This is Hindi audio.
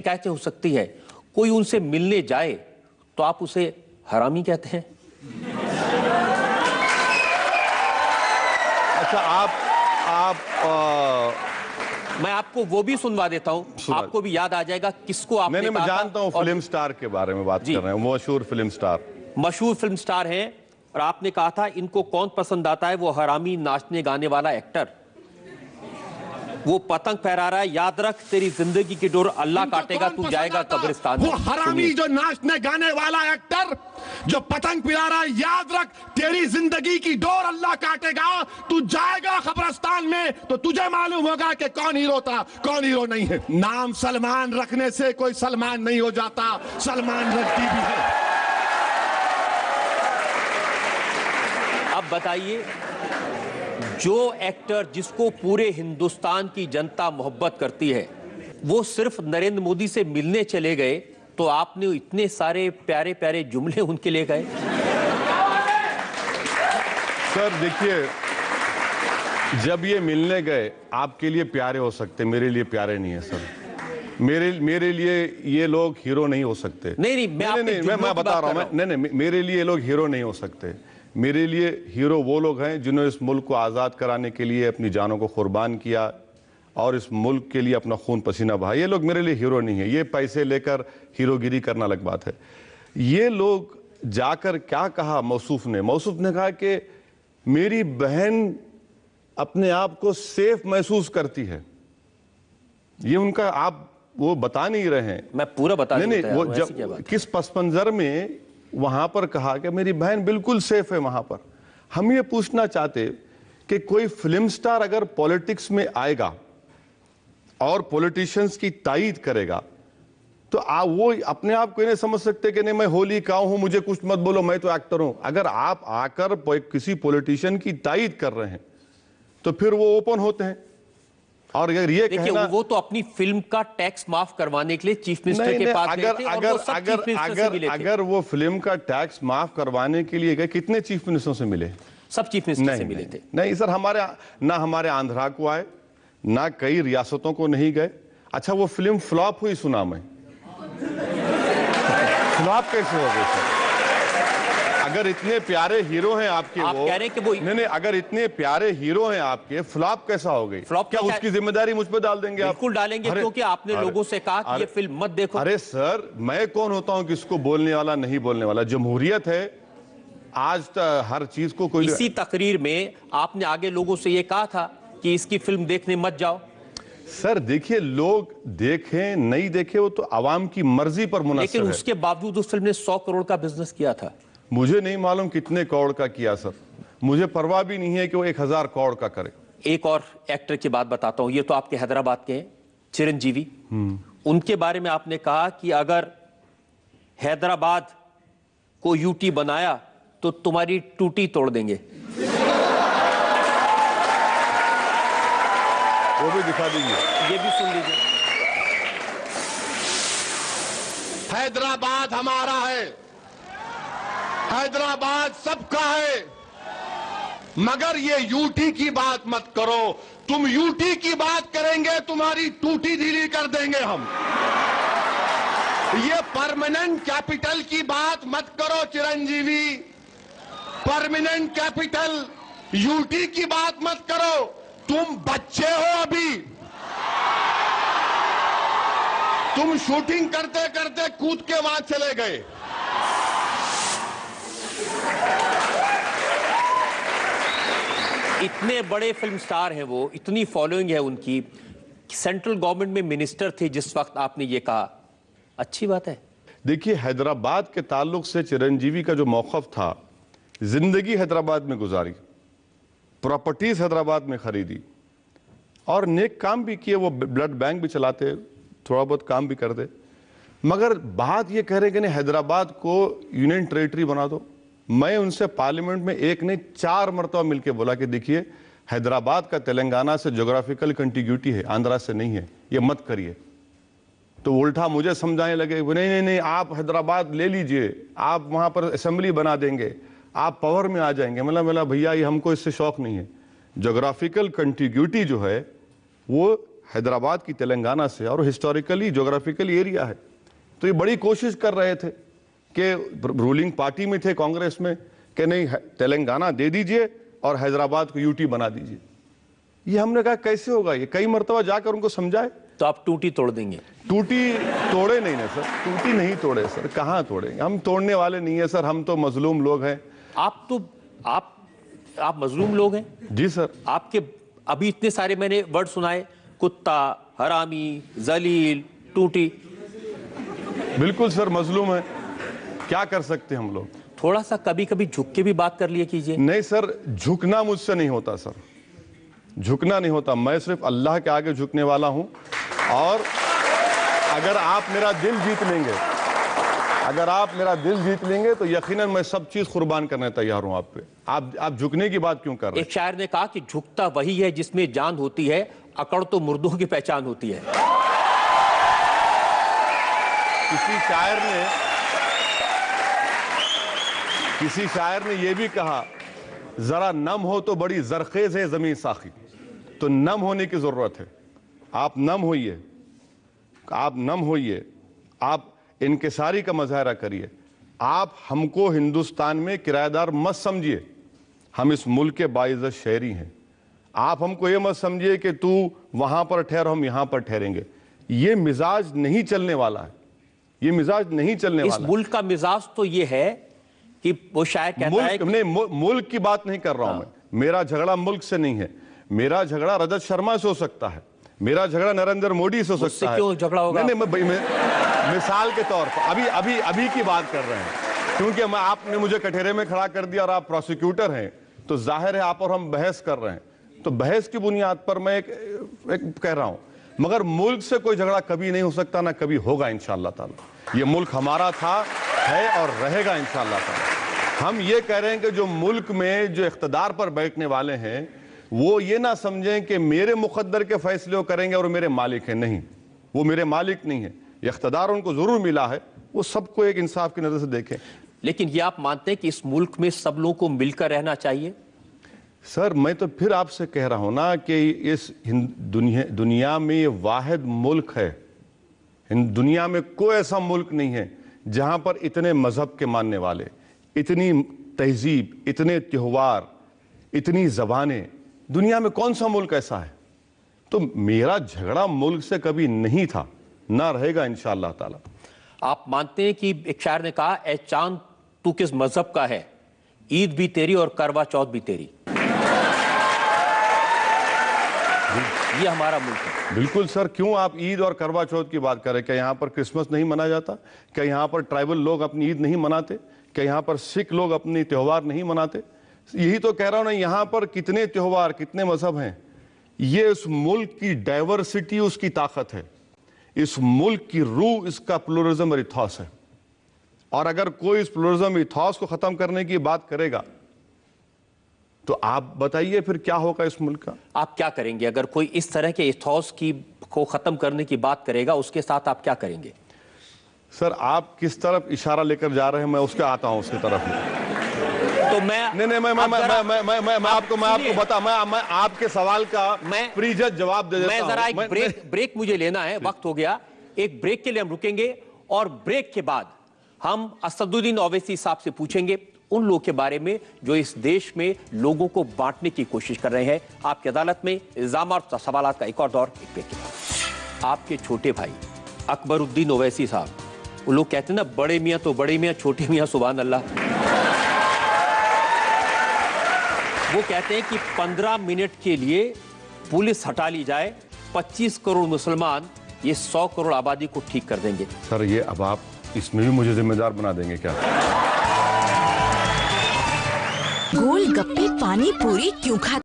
शिकायतें हो सकती है, कोई उनसे मिलने जाए तो आप उसे हरामी कहते हैं? अच्छा, मैं आपको वो भी सुनवा देता हूं, आपको भी याद आ जाएगा किसको आपने नहीं, मैं जानता हूं, फिल्म स्टार के बारे में बात कर रहे हैं, मशहूर फिल्म स्टार। मशहूर फिल्म स्टार हैं, और आपने कहा था इनको कौन पसंद आता है? वो हरामी नाचने गाने वाला एक्टर, वो पतंग फहरा रहा है, याद रख तेरी जिंदगी की डोर अल्लाह काटेगा, तू जाएगा कब्रिस्तान। वो हरामी जो नाचने गाने वाला एक्टर जो पतंग फहरा रहा है, याद रख तेरी जिंदगी की डोर अल्लाह काटेगा, तू जाएगा कब्रिस्तान में। तो तुझे मालूम होगा कि कौन हीरो था, कौन हीरो नहीं है। नाम सलमान रखने से कोई सलमान नहीं हो जाता, सलमान रद्दी भी है। अब बताइए, जो एक्टर जिसको पूरे हिंदुस्तान की जनता मोहब्बत करती है, वो सिर्फ नरेंद्र मोदी से मिलने चले गए तो आपने इतने सारे प्यारे प्यारे जुमले उनके लिए गए। सर देखिए, जब ये मिलने गए, आपके लिए प्यारे हो सकते, मेरे लिए प्यारे नहीं है सर। मेरे लिए ये लोग हीरो नहीं हो सकते। नहीं, मैं बता रहा हूं, नहीं, मेरे लिए ये लोग हीरो नहीं हो सकते। मेरे लिए हीरो वो लोग हैं जिन्होंने इस मुल्क को आज़ाद कराने के लिए अपनी जानों को कुर्बान किया और इस मुल्क के लिए अपना खून पसीना बहाया। ये लोग मेरे लिए हीरो नहीं है। ये पैसे लेकर हीरोगिरी करना अलग बात है। ये लोग जाकर क्या कहा मौसूफ ने कहा कि मेरी बहन अपने आप को सेफ महसूस करती है। ये उनका, आप वो बता नहीं रहे हैं। मैं पूरा बता नहीं, वो जब किस पस मंजर में वहां पर कहा कि मेरी बहन बिल्कुल सेफ है वहां पर। हम ये पूछना चाहते कि कोई फिल्म स्टार अगर पॉलिटिक्स में आएगा और पॉलिटिशियंस की तायीद करेगा तो वो अपने आप को नहीं समझ सकते कि नहीं मैं होली का हूं, मुझे कुछ मत बोलो, मैं तो एक्टर हूं। अगर आप आकर किसी पॉलिटिशियन की तायीद कर रहे हैं तो फिर वो ओपन होते हैं। और अगर ये देखिए, वो तो अपनी फिल्म का टैक्स माफ करवाने के लिए चीफ मिनिस्टर के पास गए थे। अगर वो फिल्म का टैक्स माफ करवाने के लिए गए, कितने चीफ मिनिस्टरों से मिले? सब चीफ मिनिस्टर से मिले थे। नहीं सर, हमारे आंध्रा को आए, ना कई रियासतों को नहीं गए। अच्छा, वो फिल्म फ्लॉप हुई, सुना मैं। फ्लॉप कैसे हो गई सर? अगर इतने प्यारे हीरो हैं आपके, आप कह रहे हैं कि वो नहीं, अगर इतने प्यारे हीरो हैं आपके, फ्लॉप कैसा हो गई? फ्लॉप क्या उसकी जिम्मेदारी मुझ पे डाल देंगे? बिल्कुल डालेंगे, क्योंकि आपने लोगों से कहा कि ये फिल्म मत देखो। अरे सर, मैं कौन होता हूं किसको बोलने वाला, नहीं बोलने वाला? जमहूरियत है, आज हर चीज को कोई। इसी तकरीर में आपने आगे लोगों से ये कहा था कि इसकी फिल्म देखने मत जाओ। सर देखिए, लोग देखें नहीं देखें वो तो आवाम की मर्जी पर मुनसर है। लेकिन उसके बावजूद उस फिल्म ने 100 करोड़ का बिजनेस किया था। मुझे नहीं मालूम कितने करोड़ का किया सर, मुझे परवाह भी नहीं है कि वो 1000 करोड़ का करे। एक और एक्टर की बात बताता हूं, ये तो आपके हैदराबाद के हैं, चिरंजीवी। उनके बारे में आपने कहा कि अगर हैदराबाद को यूटी बनाया तो तुम्हारी टूटी तोड़ देंगे। वो भी दिखा दीजिए, ये भी सुन लीजिए। हैदराबाद हमारा है, हैदराबाद सबका है, मगर ये यूटी की बात मत करो। तुम यूटी की बात करेंगे तुम्हारी टूटी ढीली कर देंगे हम। ये परमानेंट कैपिटल की बात मत करो चिरंजीवी, परमानेंट कैपिटल यूटी की बात मत करो। तुम बच्चे हो अभी, तुम शूटिंग करते करते कूद के वहां चले गए। इतने बड़े फिल्म स्टार हैं वो, इतनी फॉलोइंग है उनकी, सेंट्रल गवर्नमेंट में मिनिस्टर थे जिस वक्त आपने ये कहा। अच्छी बात है। देखिए, हैदराबाद के ताल्लुक से चिरंजीवी का जो मौक़िफ़ था, जिंदगी हैदराबाद में गुजारी, प्रॉपर्टीज हैदराबाद में खरीदी और नेक काम भी किए। वो ब्लड बैंक भी चलाते, थोड़ा बहुत काम भी करते। मगर बात ये कह रहे कि नहीं हैदराबाद को यूनियन टेरिटरी बना दो। मैं उनसे पार्लियामेंट में एक नहीं 4 मरतबा मिलकर बोला कि देखिए, हैदराबाद का तेलंगाना से ज्योग्राफिकल कंटिग्यूटी है, आंध्रा से नहीं है, ये मत करिए। तो उल्टा मुझे समझाने लगे, नहीं, आप हैदराबाद ले लीजिए, आप वहां पर असेंबली बना देंगे, आप पावर में आ जाएंगे। मतलब भैया, ये हमको इससे शौक नहीं है। ज्योग्राफिकल कंटिग्यूटी जो है वो हैदराबाद की तेलंगाना से, और हिस्टोरिकली ज्योग्राफिकली एरिया है। तो ये बड़ी कोशिश कर रहे थे कि रूलिंग पार्टी में थे कांग्रेस में कि नहीं तेलंगाना दे दीजिए और हैदराबाद को यूटी बना दीजिए। ये हमने कहा कैसे होगा, ये कई मरतबा जाकर उनको समझाए। तो आप टूटी तोड़ देंगे? टूटी तोड़े नहीं ना सर, टूटी नहीं तोड़े सर, कहाँ तोड़ेंगे, हम तोड़ने वाले नहीं है सर, हम तो मजलूम लोग हैं। आप मजलूम लोग हैं? जी सर। आपके अभी इतने सारे मैंने वर्ड सुनाए, कुत्ता, हरामी, जलील, टूटी। बिल्कुल सर, मजलूम है, क्या कर सकते हैं हम लोग। थोड़ा सा कभी कभी झुक के भी बात कर लिया कीजिए। नहीं सर, झुकना मुझसे नहीं होता सर, झुकना नहीं होता। मैं सिर्फ अल्लाह के आगे झुकने वाला हूं, और अगर आप मेरा दिल जीत लेंगे, अगर आप मेरा दिल जीत लेंगे तो यकीनन मैं सब चीज कुर्बान करने तैयार हूं आप पे। आप झुकने की बात क्यों कर रहे हैं? एक शायर ने कहा कि झुकता वही है जिसमें जान होती है, अकड़ तो मुर्दों की पहचान होती है। किसी शायर ने यह भी कहा, जरा नम हो तो बड़ी जरखेज है जमीन साखी। तो नम होने की जरूरत है, आप नम होइए, आप नम होइए, आप इनकिसारी का मुजाहरा करिए। आप हमको हिंदुस्तान में किराएदार मत समझिए, हम इस मुल्क के बाइज़्ज़त शहरी हैं। आप हमको ये मत समझिए कि तू वहां पर ठहर, हम यहां पर ठहरेंगे। ये मिजाज नहीं चलने वाला है, ये मिजाज नहीं चलने वाला। इस मुल्क का मिजाज तो ये है कि वो शायर कहता है कि... नहीं, मुल्क की बात नहीं कर रहा हूं मैं। मेरा झगड़ा मुल्क से नहीं है, मेरा झगड़ा रजत शर्मा से हो सकता है, मेरा झगड़ा नरेंद्र मोदी से हो सकता है। क्यों झगड़ा होगा? नहीं, मिसाल के तौर पर अभी की बात कर रहे हैं, क्योंकि आपने मुझे कटहरे में खड़ा कर दिया और आप प्रोसिक्यूटर हैं, तो जाहिर है आप और हम बहस कर रहे हैं, तो बहस की बुनियाद पर मैं एक कह रहा हूं। मगर मुल्क से कोई झगड़ा कभी नहीं हो सकता, ना कभी होगा इंशाअल्लाह ताला। ये मुल्क हमारा था, है और रहेगा इंशाअल्लाह ताला। हम ये कह रहे हैं कि जो मुल्क में जो इख्तिदार पर बैठने वाले हैं वो ये ना समझें कि मेरे मुकद्दर के फैसले वो करेंगे और मेरे मालिक हैं। नहीं, वो मेरे मालिक नहीं है, इख्तिदार उनको जरूर मिला है, वो सबको एक इंसाफ की नजर से देखें। लेकिन ये आप मानते हैं कि इस मुल्क में सब लोगों को मिलकर रहना चाहिए? सर, मैं तो फिर आपसे कह रहा हूं ना कि इस दुनिया में ये वाहिद मुल्क है, दुनिया में कोई ऐसा मुल्क नहीं है जहां पर इतने मजहब के मानने वाले, इतनी तहजीब, इतने त्योहार, इतनी जबानें, दुनिया में कौन सा मुल्क ऐसा है। तो मेरा झगड़ा मुल्क से कभी नहीं था, ना रहेगा इंशाअल्लाह ताला। आप मानते हैं कि एक शायर ने कहा, ए चांद तू किस मजहब का है, ईद भी तेरी और करवा चौथ भी तेरी। ये हमारा मुल्क है। बिल्कुल सर, क्यों आप ईद और करवा चौथ की बात करें? क्या यहाँ पर क्रिसमस नहीं मनाया जाता? क्या यहाँ पर ट्राइबल लोग अपनी ईद नहीं मनाते? क्या यहाँ पर सिख लोग अपनी त्योहार नहीं मनाते? यही तो कह रहा हूं ना, यहाँ पर कितने त्योहार, कितने मजहब हैं। ये इस मुल्क की डाइवर्सिटी उसकी ताकत है, इस मुल्क की रूह इसका प्लुरलिज्म और इथॉस है। और अगर कोई इस प्लुरलिज्म इथॉस को खत्म करने की बात करेगा तो आप बताइए फिर क्या होगा इस मुल्क का? आप क्या करेंगे अगर कोई इस तरह के इथॉस को खत्म करने की बात करेगा? उसके साथ आप क्या करेंगे? सर, आप किस तरफ इशारा लेकर जा रहे हैं, मैं उसके आता हूं उसकी तरफ। तो मैं आपके सवाल का प्रीजत जवाब दे देता हूं। मैं जरा एक ब्रेक मुझे लेना है, वक्त हो गया। एक ब्रेक के लिए हम रुकेंगे और ब्रेक के बाद हम असदुद्दीन ओवैसी साहब से पूछेंगे उन लोगों के बारे में जो इस देश में लोगों को बांटने की कोशिश कर रहे हैं। आपकी अदालत में इल्जाम और सवालात का एक और दौर, एक ब्रेक के बाद। आपके छोटे भाई अकबरुद्दीन ओवैसी साहब, वो लोग कहते हैं ना, बड़े मियां तो बड़े मियां, छोटे मियां सुभान अल्लाह। वो कहते हैं कि 15 मिनट के लिए पुलिस हटा ली जाए, 25 करोड़ मुसलमान ये 100 करोड़ आबादी को ठीक कर देंगे। सर, ये अब आप इसमें भी मुझे जिम्मेदार बना देंगे क्या? गोलगप्पे पानी पूरी क्यों खाते